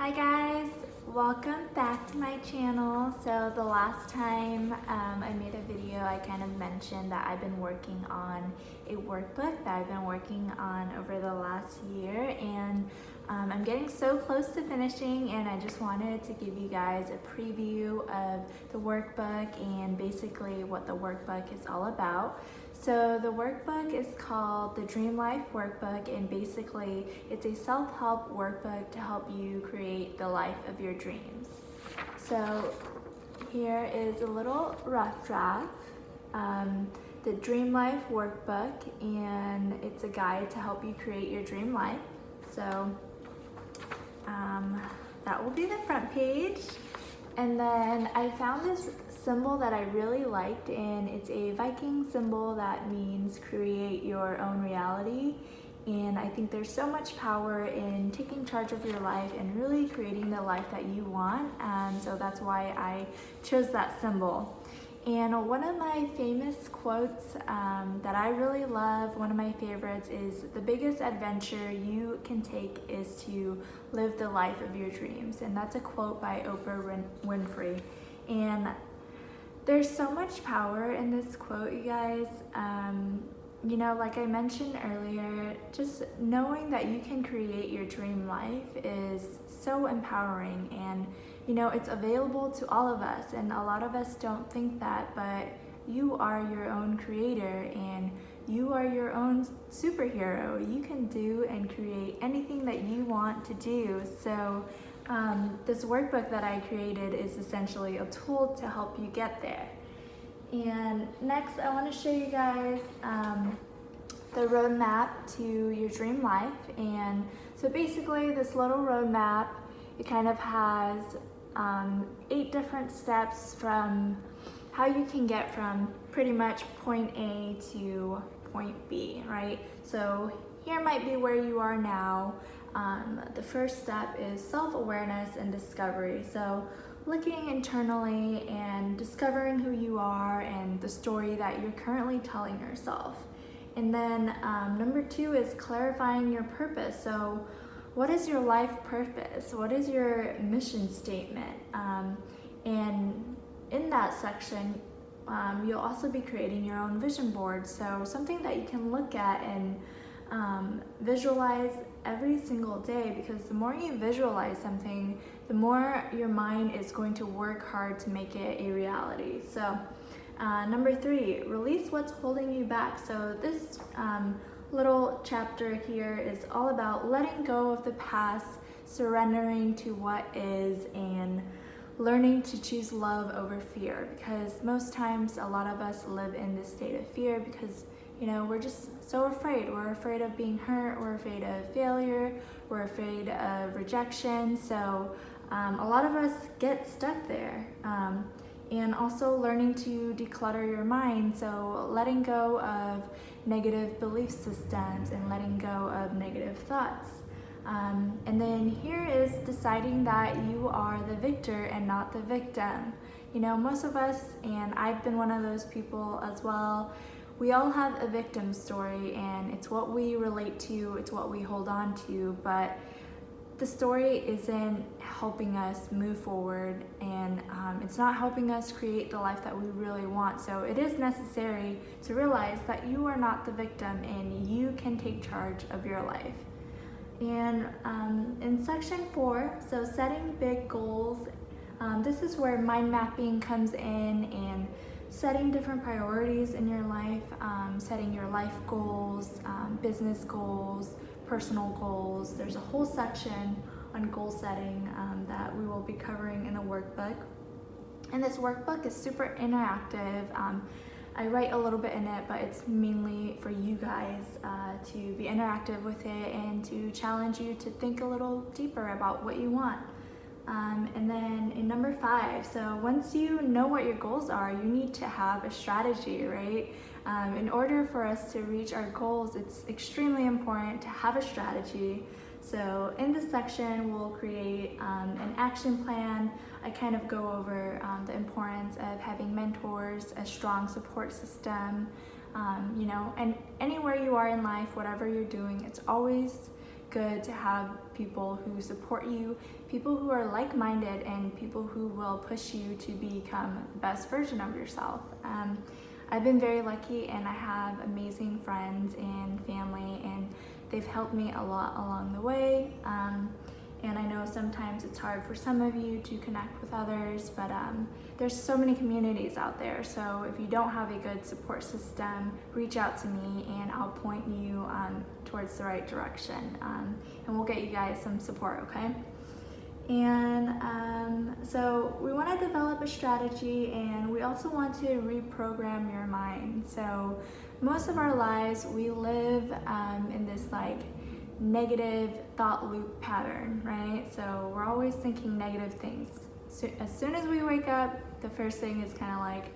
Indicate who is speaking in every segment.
Speaker 1: Hi guys, welcome back to my channel. So the last time I made a video, I kind of mentioned that I've been working on a workbook that I've been working on over the last year, and I'm getting so close to finishing, and I just wanted to give you guys a preview of the workbook and basically what the workbook is all about. So the workbook is called the Dream Life Workbook, and basically it's a self-help workbook to help you create the life of your dreams. So here is a little rough draft, the Dream Life Workbook, and it's a guide to help you create your dream life. So that will be the front page. And then I found this symbol that I really liked, and it's a Viking symbol that means create your own reality. And I think there's so much power in taking charge of your life and really creating the life that you want. So that's why I chose that symbol. And one of my famous quotes that I really love, one of my favorites, is the biggest adventure you can take is to live the life of your dreams. And that's a quote by Oprah Winfrey. And there's so much power in this quote, you guys. You know, like I mentioned earlier, just knowing that you can create your dream life is so empowering, and you know, it's available to all of us, and a lot of us don't think that, but you are your own creator and you are your own superhero. You can do and create anything that you want to do. So this workbook that I created is essentially a tool to help you get there. And next, I want to show you guys the roadmap to your dream life. And so basically this little roadmap, it kind of has 8 different steps from how you can get from pretty much point A to point B, right? So here might be where you are now. The first step is self-awareness and discovery. So looking internally and discovering who you are and the story that you're currently telling yourself. And then number 2 is clarifying your purpose. So what is your life purpose? What is your mission statement? And in that section, you'll also be creating your own vision board. So something that you can look at and visualize every single day, because the more you visualize something, the more your mind is going to work hard to make it a reality. So number 3, release what's holding you back. So this little chapter here is all about letting go of the past, surrendering to what is, and learning to choose love over fear, because most times a lot of us live in this state of fear because, you know, we're just so afraid. We're afraid of being hurt, we're afraid of failure, we're afraid of rejection. So a lot of us get stuck there. And also learning to declutter your mind, so letting go of negative belief systems and letting go of negative thoughts. And then here is deciding that you are the victor and not the victim. You know, most of us, and I've been one of those people as well, we all have a victim story, and it's what we relate to, it's what we hold on to, but the story isn't helping us move forward, and it's not helping us create the life that we really want. So it is necessary to realize that you are not the victim and you can take charge of your life. And in section 4, so setting big goals, this is where mind mapping comes in, and setting different priorities in your life, setting your life goals, business goals, personal goals. There's a whole section on goal setting that we will be covering in the workbook. And this workbook is super interactive. I write a little bit in it, but it's mainly for you guys to be interactive with it and to challenge you to think a little deeper about what you want. And then in number 5, so once you know what your goals are, you need to have a strategy, right? In order for us to reach our goals, it's extremely important to have a strategy. So in this section, we'll create an action plan. I kind of go over the importance of having mentors, a strong support system, you know, and anywhere you are in life, whatever you're doing, it's always good to have people who support you, people who are like-minded, and people who will push you to become the best version of yourself. I've been very lucky, and I have amazing friends and family, and they've helped me a lot along the way. And I know sometimes it's hard for some of you to connect with others, but there's so many communities out there. So if you don't have a good support system, reach out to me and I'll point you towards the right direction. And we'll get you guys some support, okay? And so we want to develop a strategy, and we also want to reprogram your mind. So most of our lives, we live in this like negative thought loop pattern, right? So we're always thinking negative things. So as soon as we wake up, the first thing is kind of like,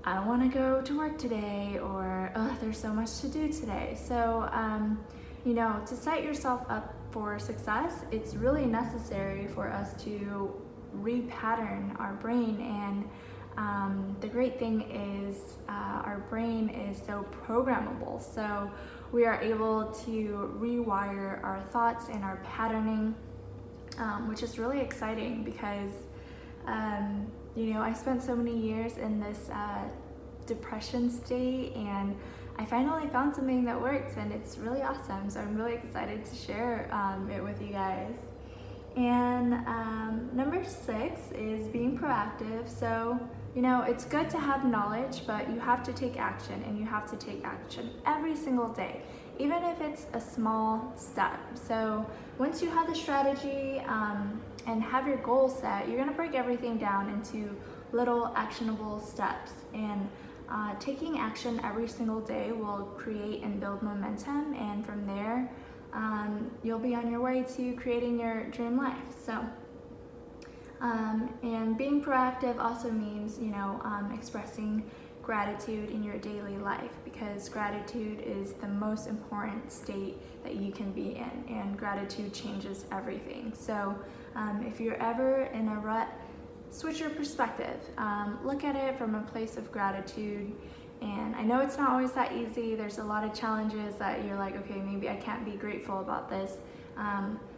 Speaker 1: I don't want to go to work today, or oh, there's so much to do today. So you know, to set yourself up for success, it's really necessary for us to repattern our brain. And the great thing is our brain is so programmable. So we are able to rewire our thoughts and our patterning, which is really exciting because, you know, I spent so many years in this depression state, and I finally found something that works, and it's really awesome. So I'm really excited to share it with you guys. And number 6 is being proactive. So, you know, it's good to have knowledge, but you have to take action, and you have to take action every single day, even if it's a small step. So once you have the strategy and have your goal set, you're gonna break everything down into little actionable steps. And taking action every single day will create and build momentum, and from there, you'll be on your way to creating your dream life. So, and being proactive also means, you know, expressing gratitude in your daily life, because gratitude is the most important state that you can be in, and gratitude changes everything. So, if you're ever in a rut, switch your perspective. Look at it from a place of gratitude. And I know it's not always that easy. There's a lot of challenges that you're like, okay, maybe I can't be grateful about this.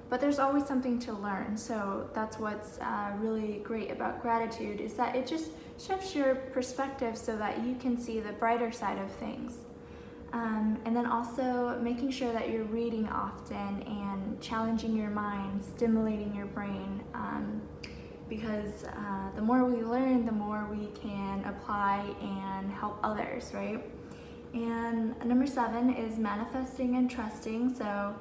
Speaker 1: But there's always something to learn. So that's what's really great about gratitude, is that it just shifts your perspective so that you can see the brighter side of things. And then also making sure that you're reading often and challenging your mind, stimulating your brain. Because the more we learn, the more we can apply and help others, right? And number 7 is manifesting and trusting. So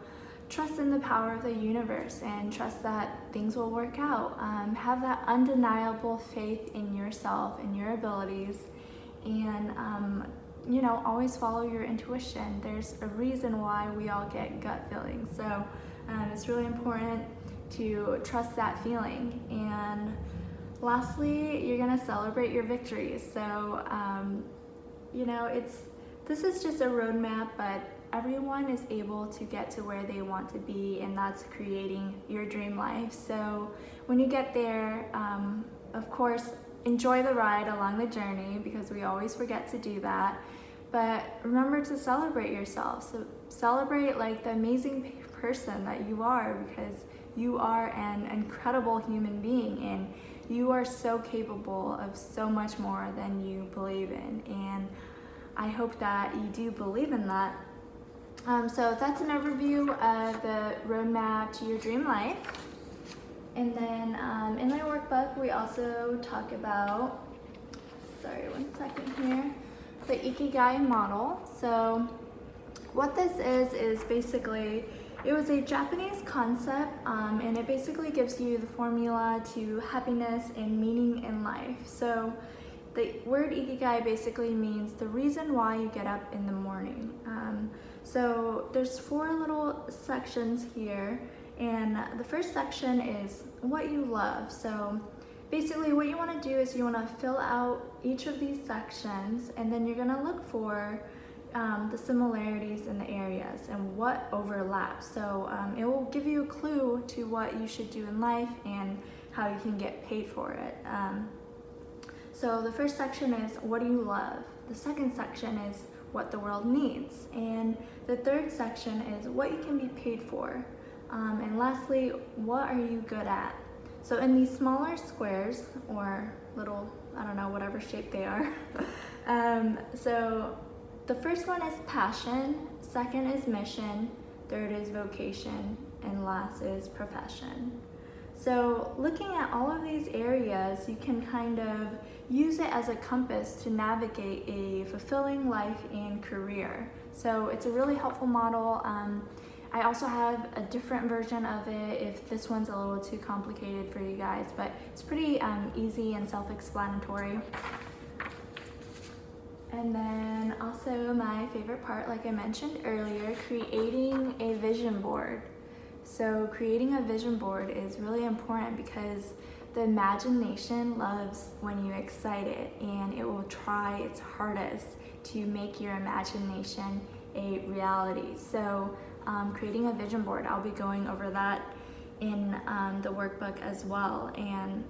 Speaker 1: trust in the power of the universe and trust that things will work out. Have that undeniable faith in yourself and your abilities, and you know, always follow your intuition. There's a reason why we all get gut feelings. So it's really important to trust that feeling. And lastly, you're gonna celebrate your victories. So you know, this is just a roadmap, but everyone is able to get to where they want to be, and that's creating your dream life. So when you get there, of course, enjoy the ride along the journey, because we always forget to do that. But remember to celebrate yourself. So celebrate like the amazing person that you are, because you are an incredible human being, and you are so capable of so much more than you believe in. And I hope that you do believe in that. So that's an overview of the roadmap to your dream life. And then in my workbook, we also talk about, sorry, one second here, the Ikigai model. So what this is basically, it was a Japanese concept, and it basically gives you the formula to happiness and meaning in life. So the word Ikigai basically means the reason why you get up in the morning. So there's 4 little sections here, and the first section is what you love. So basically what you want to do is you want to fill out each of these sections, and then you're going to look for the similarities in the areas and what overlaps. So it will give you a clue to what you should do in life and how you can get paid for it. So the first section is what do you love? The second section is what the world needs. And the third section is what you can be paid for. And lastly, what are you good at? So in these smaller squares, or little, I don't know, whatever shape they are. So the first one is passion, second is mission, third is vocation, and last is profession. So looking at all of these areas, you can kind of use it as a compass to navigate a fulfilling life and career. So it's a really helpful model. I also have a different version of it if this one's a little too complicated for you guys, but it's pretty easy and self-explanatory. And then also my favorite part, like I mentioned earlier, creating a vision board. So creating a vision board is really important because the imagination loves when you excite it, and it will try its hardest to make your imagination a reality. So creating a vision board, I'll be going over that in the workbook as well. And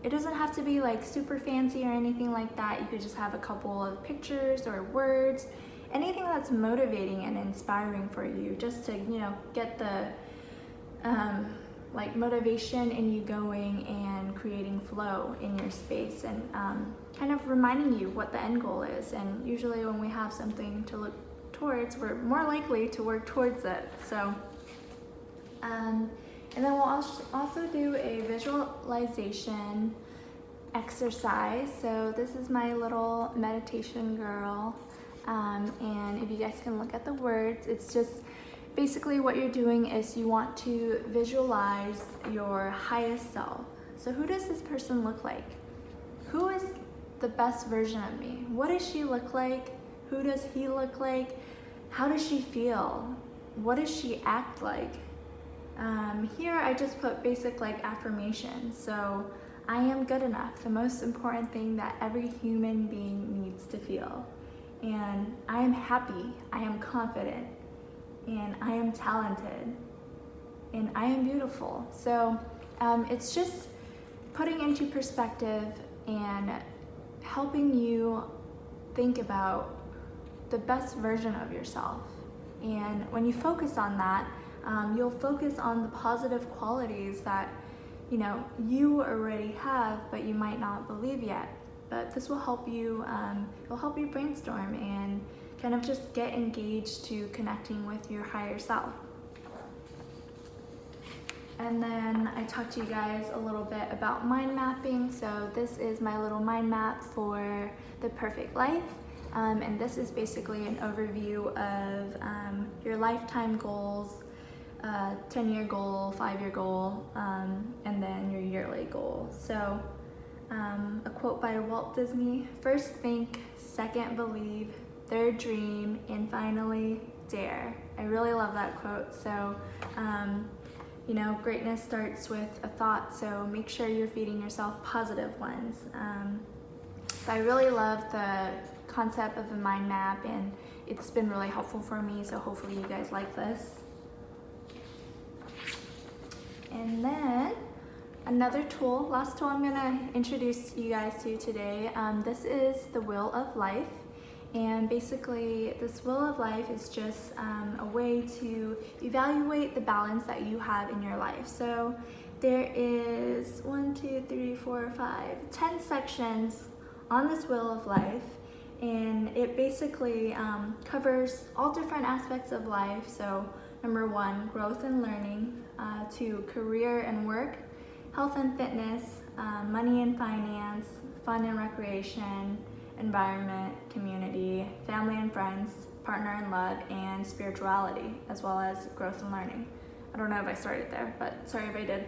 Speaker 1: it doesn't have to be like super fancy or anything like that. You could just have a couple of pictures or words, anything that's motivating and inspiring for you, just to, you know, get the like motivation in you going and creating flow in your space, and kind of reminding you what the end goal is. And usually when we have something to look towards, we're more likely to work towards it. So and then we'll also do a visualization exercise. So this is my little meditation girl, and if you guys can look at the words, it's just basically what you're doing is you want to visualize your highest self. So who does this person look like? Who is the best version of me? What does she look like? Who does he look like? How does she feel? What does she act like? Here I just put basic like affirmations. So I am good enough, the most important thing that every human being needs to feel. And I am happy, I am confident, and I am talented, and I am beautiful. So it's just putting into perspective and helping you think about the best version of yourself. And when you focus on that, you'll focus on the positive qualities that you already have, but you might not believe yet. But this will help you. It'll help you brainstorm and kind of just get engaged to connecting with your higher self. And then I talked to you guys a little bit about mind mapping. So this is my little mind map for the perfect life. And this is basically an overview of your lifetime goals, 10-year goal, 5-year goal, and then your yearly goal. So a quote by Walt Disney: first think, second believe, third dream, and finally dare. I really love that quote. So greatness starts with a thought, so make sure you're feeding yourself positive ones. So I really love the concept of the mind map, and it's been really helpful for me, so hopefully you guys like this. And then another tool, last tool I'm gonna introduce you guys to today, this is the Wheel of Life. And basically this Wheel of Life is just a way to evaluate the balance that you have in your life. So there is 10 sections on this Wheel of Life, and it basically covers all different aspects of life. So number 1, growth and learning, 2, career and work, health and fitness, money and finance, fun and recreation, environment, community, family and friends, partner and love, and spirituality, as well as growth and learning. I don't know if I started there, but sorry if I did.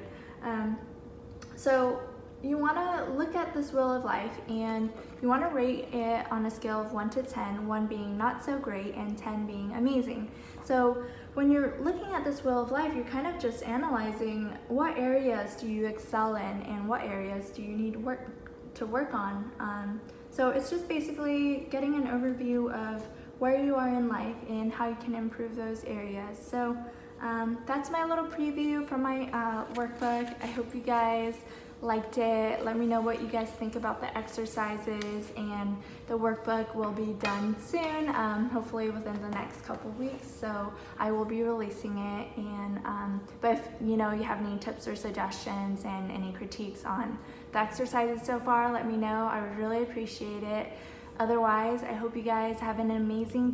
Speaker 1: So you want to look at this Wheel of Life, and you want to rate it on a scale of 1 to 10, 1 being not so great and 10 being amazing. So when you're looking at this Wheel of Life, you're kind of just analyzing what areas do you excel in and what areas do you need to work on. So it's just basically getting an overview of where you are in life and how you can improve those areas. So that's my little preview for my workbook. I hope you guys liked it. Let me know what you guys think about the exercises, and the workbook will be done soon, hopefully within the next couple weeks, so I will be releasing it. And but if you have any tips or suggestions and any critiques on the exercises so far, let me know. I would really appreciate it. Otherwise, I hope you guys have an amazing